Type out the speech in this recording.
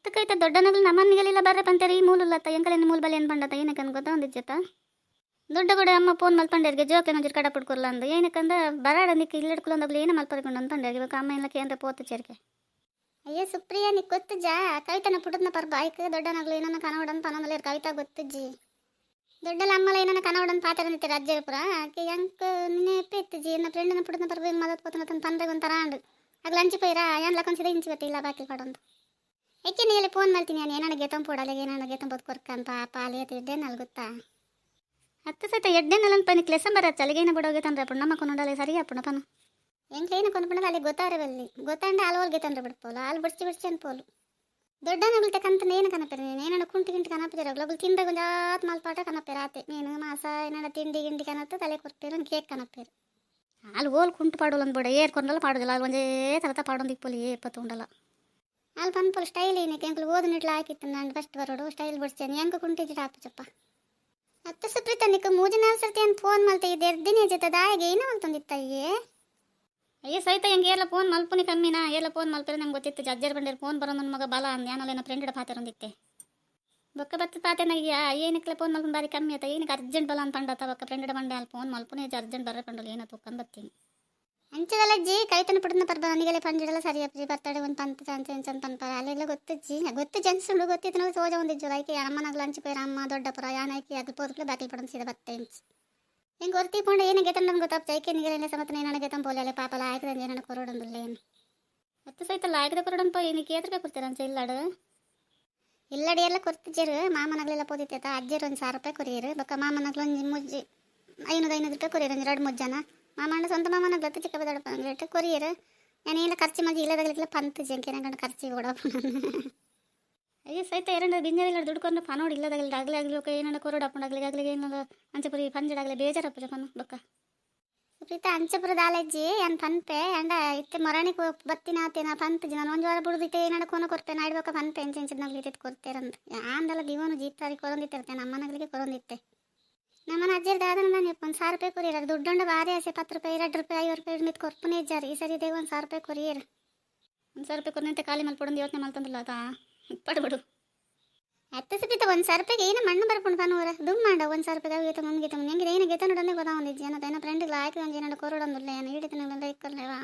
ಇತ್ತಕೈತೆ ದೊಡ್ಡನಗಳು ನಮ್ಮನಿಗೆಲ್ಲ ಬರ್ರೆ ಪಂತೇರಿ ಈ ಮೂಲಲ್ಲತ್ತ ಎಂಕಲೇನು ಮೂಲ ಬಲೆ ಏನು ಪಂಡತ ಏನಕ್ಕಂದು ಗೊತ್ತಾ ಒಂದಿಜ್ಜತ್ತ ದೊಡ್ಡ ಕೂಡ ಅಮ್ಮ ಫೋನ್ ಮಲ್ಪಂಡೇರಿಗೆ ಜೋಕೆ ನಂಜರು ಕಡ ಪಡ್ಕೊಲ್ಲ ಅಂದು ಏನಕ್ಕಂದ ಬರಾಡ ನಿಕ್ಕೆ ಇಲ್ಲಿಡ್ಕೊಳ್ಳೋದಾಗ್ಲಿ ಏನು ಮಲ್ಪರ್ಕೊಂಡು ಅಂತ ಪಂಡೇರಿಗೆ ಇವಾಗ ಅಮ್ಮ ಎಲ್ಲ ಕೇಂದ್ರ ಪೋತು ಚೇರ್ಕೆ ಅಯ್ಯೋ ಸುಪ್ರಿಯ ನೀ ಗೊತ್ತಜ್ಜ ಕವಿತನ ಪುಟದ್ನ ಪರ್ ಬಾಯ್ಕ್ ದೊಡ್ಡನಗಳು ಏನನ್ನ ಕನವಡನ್ ಪನಮಲೆ ಕವಿತಾ ಗೊತ್ತಜ್ಜಿ ದೊಡ್ಡಲ ಅಮ್ಮಲ ಏನನ್ನ ಕನವಡನ್ ಪಾತ್ರ ನಿಂತಿರ ಅಜ್ಜಪುರ ಆಕೆ ಎಂಕ್ ನಿನ್ನೆ ಎತ್ತಿಜ್ಜಿ ನನ್ನ ಫ್ರೆಂಡ್ನ ಪುಟದ್ನ ಪರ್ ಬೇಗ ಮದತ್ ಪೋತನ ತನ್ನ ಪಂದ್ರೆಗೆ ಒಂಥರ ಅಂಡು ಆಗ ಲಂಚಿ ಪೈರಾ ಏನು ಲಕ್ಕನ್ಸಿದ ಇಂಚಿ ಗೊತ್ತಿಲ್ಲ ಬಾಕಿ ಕೊಡೊಂದು ಏಕೆ ನೀ ಫೋನ್ ಮಾಡ್ತೀನಿ ನಾನು ಏನಾನ ಗೆತಂ ಪೋಡಲ್ಲ ಏನಾನ ಗೆತಂ ಬೋದು ಕೊರ್ಕಂತ ಪಾಲೆ ತಿಡ್ಡೆ ನಲ್ ಗೊತ್ತಾ ಹತ್ತು ಸತ ಎಡ್ಡೆ ನಲನ್ ಪನಿ ಕ್ಲೆಸಂ ಬರತ್ತ ಅಲ್ಲಿಗೇನ ಬಿಡೋಗೆ ತಂದ್ರೆ ಅಪ್ಪು ನಮ್ಮ ಕೊನೊಡಲೆ ಸರಿ ಅಪ್ಪುನ ಪನ ಎಂಕ್ಲೇನು ಕೊನ್ಪುಂಡದ ಅಲ್ಲಿ ಗೊತ್ತಾರವಲ್ಲಿ ಗೊತ್ತಾಂಡೆ ಅಲೋಲ್ಗೆ ತಂದ್ರೆ ಬಿಡ್ಪೋಲು ಅಲ್ಲಿ ಬಿಡ್ಸಿ ಅನ್ಪೋಲು ದೊಡ್ಡ ನಗಲ್ತೆ ಕಂತ ಏನು ಕನಪೇರ ನೀನು ಏನಾನ ಕುಂಟಿ ಗಿಂಟಿ ಕನಪಿರ ಗ್ಲೋಬಲ್ ತಿಂದ ಗುಂಜಾತ್ ಮಾಲ್ಪಾಟ ಕನಪೇರ ಆತೆ ನೀನು ಮಾಸ ಏನಾನ ತಿಂಡಿ ಗಿಂಡಿ ಕನತ್ತು ತಲೆ ಕೊರ್ಪೇರ ಕೇಕ್ ಕನಪೇರ ಅಲ್ಲಿ ಓಲ್ ಕುಂಟು ಪಾಡೋಲ್ಲ ಅಂದ್ಬಿಡ ಏರ್ಕೊಂಡಲ್ಲ ಪಾಡೋದಿಲ್ಲ ಅಲ್ಲಿ ಒಂದೇ ತರತ ಪಾಡೊಂದು ಇಪ್ಪಲಿ ಏಪತ್ತು ಉಂಡಲ್ಲ ಅಲ್ಲಿ ಪನ್ಪಲ್ ಸ್ಟೈಲ್ ಏನಕ್ಕೆ ಎಂಕ್ಲು ಓದು ನಿಟ್ಲ ಹಾಕಿತ್ತು ನಾನು ಫಸ್ಟ್ ಬರೋಡು ಸ್ಟೈಲ್ ಬಿಡ್ಸ್ತೇನೆ ಹೆಂಗೆ ಕುಂಟಿಜಿಟ ಆಪಚಪ್ಪ ಹತ್ತು ಸುಪ್ರೀತ ನಿಕ್ಕ ಮೂಜಿನ ಸರ್ತಿ ಅಂತ ಫೋನ್ ಮಲ್ತೆ ಇದೆ ಎರ್ದಿನೇ ಜೊತೆ ದಾಯಿಗೆ ಏನೋ ಅಂತಂದಿತ್ತಯ್ಯೇ ಅಯ್ಯೋ ಸಹಿತ ಹೆಂಗೆ ಎಲ್ಲ ಫೋನ್ ಮಲ್ಪುನಿ ಕಮ್ಮಿನಾ ಎಲ್ಲ ಫೋನ್ ಮಲ್ಪರೆ ನಂಗೆ ಗೊತ್ತಿತ್ತು ಜಜ್ಜರ್ ಬಂದಿರು ಫೋನ್ ಬರೋ ನನ್ನ ಮಗ ಬಾಲ ಅಂದ ಏನಲ್ಲ ಫ್ರೆಂಡ್ ಪಾತಿರೊಂದಿತ್ತೆ ಬೊಕ್ಕ ಬತ್ತ ಪಾತೆನಾಗ ಏನಕ್ಕೆ ಫೋನ್ ಮಲ್ಪನ್ ಬಾರಿ ಕಮ್ಮಿ ಆಯ್ತಾ ಏನಕ್ಕೆ ಅರ್ಜೆಂಟ್ ಬಲ ಅಂತ ಪಂಡತ್ತ ಬೊಕ್ಕ ಫ್ರೆಂಡ್ ಬಂಡೆ ಅಲ್ಲಿ ಫೋನ್ ಮಲ್ಪುನೇ ಅರ್ಜೆಂಟ್ ಬರ್ರೆ ಪಂಡಲ್ಲ ಏನೋ ತುಕ್ಕಂದು ಬರ್ತೀನಿ ಅಂಚದಲ್ಲಜ್ಜಿ ಕೈತನ ಪುಡನ ಪರ್ಬ ನನಗೆಲ್ಲ ಪಂಜಿಡಲ್ಲ ಸರಿ ಅಪ್ಪ ಬರ್ತಡೆ ಒಂದು ಪಂತ ಚಾನ್ಸ್ ಪನ್ಪ ಅಲ್ಲೆಲ್ಲ ಗೊತ್ತಜ್ಜಿ ಗೊತ್ತು ಜನ್ಸುಂಡು ಗೊತ್ತಿತ್ತು ನಾವು ಸೋಜ ಒಂದಿಜ್ಜು ಆಯ್ಕೆ ಅಮ್ಮನಾಗ ಲಂಚ್ ಪೇರ ಅಮ್ಮ ದೊಡ್ಡಪುರ ಯಾನೈಕಿ ಅದು ಪೋದಕ್ಲೆ ಬ್ಯಾಕಲ್ ಪಡನ್ ಸೀದ ಬತ್ತೆ ಇಂಚ್ ಹೆಂಗೆ ಹೊರ್ತಿಕೊಂಡು ಏನು ಗೆತನ್ ನಮ್ಗೆ ಗೊತ್ತಾಗ್ತಾ ಐಕೆ ನಿಗಲೆಲ್ಲ ಸಮತನ ಏನಾನ ಗೆತನ್ ಪೋಲೆ ಪಾಪಲ ಆಯ್ಕದಂಗೆ ಏನಾನ ಕೊರೋಡಂದಿಲ್ಲ ಏನು ಹತ್ತು ಸಹಿತಲ್ಲ ಆಯ್ಕದ ಕೊರೋಡನ್ ಪೋ ಏನಕ್ಕೆ ಏತ್ರ ಕೊಡ್ತೀರ ಅಂಚೆ ಇಲ್ಲಾಡು ಇಲ್ಲಡಿ ಎಲ್ಲ ಕೊರ್ತಿಜ್ಜರು ಮಾಮನಗಳೆಲ್ಲ ಪೋದಿತ್ತ ಅಜ್ಜರು ಒಂದು 1000 ರೂಪಾಯಿ ಕೊರಿಯರು ಬೊಕ್ಕ ಮಾಮನಗ್ಲು ಒಂದು ಮುಜ್ಜಿ 500 ರೂಪಾಯಿ ಕೊರಿಯರು ಒಂದು 2 ಮುಜ್ಜನ ಮಾಮಣ್ಣ ಸ್ವಂತ ಮಾಮನಗ್ಲು ಹತ್ತು ಚಿಕ್ಕ ಬದಡಪ್ಪ ಕೊರಿಯರು ನಾನೇನು ಖರ್ಚು ಮಜ್ಜಿ ಇಲ್ಲದಾಗಲಿಲ್ಲ ಪಂತ ಜಂಕೆ ನಂಗೆ ಖರ್ಚಿಗೆ ಓಡಪ್ಪ ಅಯ್ಯೋ ಸಹಿತ ಎರಡು ಬಿಂಜಾರಿಲ್ಲ ದುಡ್ಕೊಂಡು ಪನೋಡಿ ಇಲ್ಲದಾಗಲಿ ಆಗ್ಲಿ ಏನಾರ ಕೊರೋಡಪ್ಪಂಡಾಗ್ಲಿ ಆಗ್ಲಿಗೆ ಏನಾರ ಅಂಚಪುರಿ ಪಂಜಡಾಗಲಿ ಬೇಜಾರಪ್ಪ ಜಪನ ಬೊಕ್ಕ ಸುಪ್ರೀತ ಅಂಚಪುರದ ಆಲಜ್ಜಿ ಏನು ಪನ್ಪೆ ಅಂಡ ಇತ್ತೆ ಮೊರಣಿಗೆ ಬತ್ತಿನಾತೇನ ಪಂತಜಿ ನಾನು ಒಂದು ವಾರ ಬಿಡುದಿತ್ತೆ ಏನಾರ ಕೋನ ಕೊಡ್ತೆ ನಾಡ್ಬೇಕ ಪನ್ಪೆ ಎಂಚಿನಗ್ಲಿ ಕೊಡ್ತೇರಂತ ಆಂದೆಲ್ಲ ದಿವನು ಜೀತಾರಿ ಕೊರೊಂದಿತ್ತಿರ್ತೆ ನಮ್ಮನಗಳಿಗೆ ಕೊರೊಂದಿತ್ತೆ ನಮ್ಮನ ಅಜ್ಜರ್ದು ಆದ್ರೆ ನಾನು 1000 ರೂಪಾಯಿ ಕೊರಿಯರು ದುಡ್ಡುಂಡ ಭಾರಿ ಆಸೆ 10 ರೂಪಾಯಿ 2 ರೂಪಾಯಿ 5 ರೂಪಾಯಿ ಮಿತ್ ಕೊರ್ಪನೇ ಇಜ್ಜಾರಿ ಈ ಸರಿ ದೇವ 1000 ರೂಪಾಯಿ ಕೊರಿಯರು 1000 ರೂಪಾಯಿ ಕೊರಿನಂತೆ ಖಾಲಿ ಮಲ್ಪಡೊಂದು ಯೋಚನೆ ಮಲ್ತಂದಿಲ್ಲ ಅದಾ ಪಡ್ಬಿಡು ಹತ್ತು ಸುಪ್ರೀತ 1000 ರೂಪಾಯಿಗೆ ಏನು ಮಣ್ಣು ಬರ್ಕೊಂಡು ಪನೂರ ದುಮ್ ಮಾಡ 1000 ರೂಪಾಯಿಗೆ ಗೀತ ಮುಂದೆ ಹೆಂಗೆ ಏನು ಗೀತ ನೋಡೋದೇ ಗೊತ್ತಾ ಒಂದಿಜ್ಜಿ ಏನೋ ಫ್ರೆಂಡ್ಗೆ ಆಯ್ತು ಒಂದು ಏನಾರು ಕೊರೋಡೊಂದಿಲ್ಲ ಏನು ಹಿಡಿತ ಇಕ್ಕಲ್ಲೇವಾ